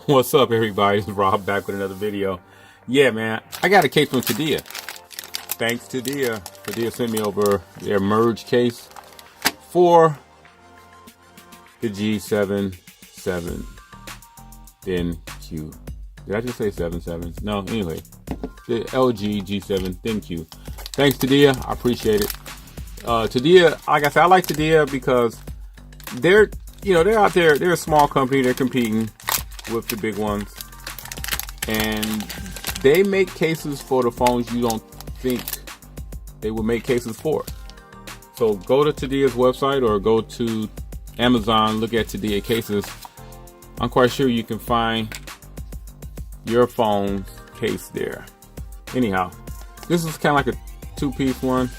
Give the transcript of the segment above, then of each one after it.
What's up, everybody? It's Rob back with another video. Yeah, man, I got a case from Tudia. Thanks, Tudia. Tudia sent me over their Merge case for the G7 ThinQ. Did I just say 7? No, anyway, the LGG7 ThinQ. Thanks, Tudia. I appreciate it. Tudia, like I said, I like Tudia because they're out there. They're a small company. They're competing with the big ones, and they make cases for the phones you don't think they would make cases for. So go to Tudia's website or go to Amazon, look at Tudia cases. I'm quite sure you can find your phone's case there. Anyhow, this is kind of like a two-piece one.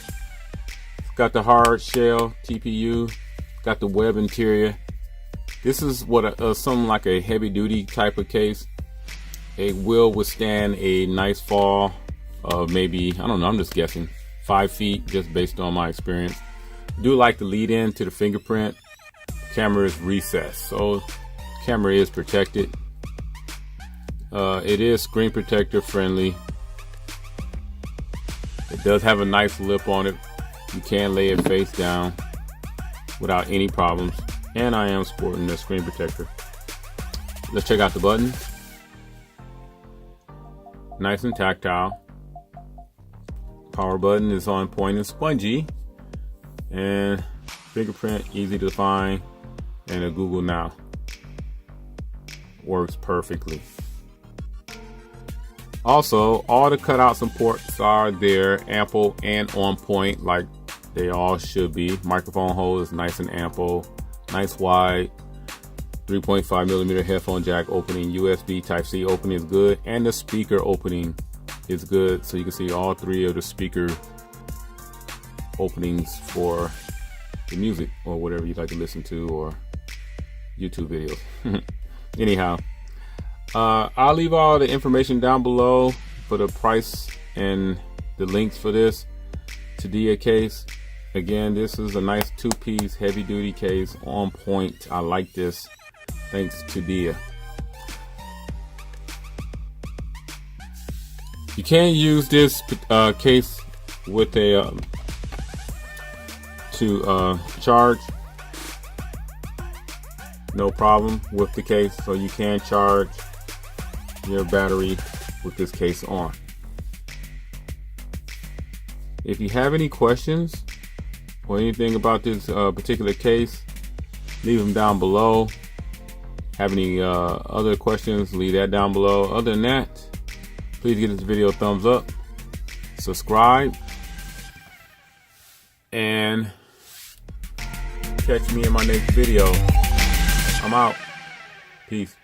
It's got the hard shell TPU, got the web interior. This is what something like a heavy-duty type of case. It will withstand a nice fall of maybe, I don't know, I'm just guessing, 5 feet, just based on my experience. I do like the lead-in to the fingerprint. Camera is recessed, so camera is protected. It is screen protector friendly. It does have a nice lip on it. You can lay it face down without any problems. And I am sporting the screen protector. Let's check out the buttons. Nice and tactile. Power button is on point and spongy. And fingerprint easy to find. And a Google Now works perfectly. Also, all the cutouts and ports are there, ample and on point, like they all should be. Microphone hole is nice and ample. Nice wide 3.5mm headphone jack opening. USB Type-C opening is good, and the speaker opening is good, so you can see all three of the speaker openings for the music or whatever you like to listen to, or YouTube videos. Anyhow, I'll leave all the information down below for the price and the links for this Tudia case. Again, this is a nice two-piece heavy-duty case, on point. I like this. Thanks to Tudia. You can use this case with a to charge. No problem with the case, so you can charge your battery with this case on. If you have any questions or anything about this particular case, leave them down below. Have any other questions, leave that down below. Other than that, please give this video a thumbs up, subscribe, and catch me in my next video. I'm out. Peace.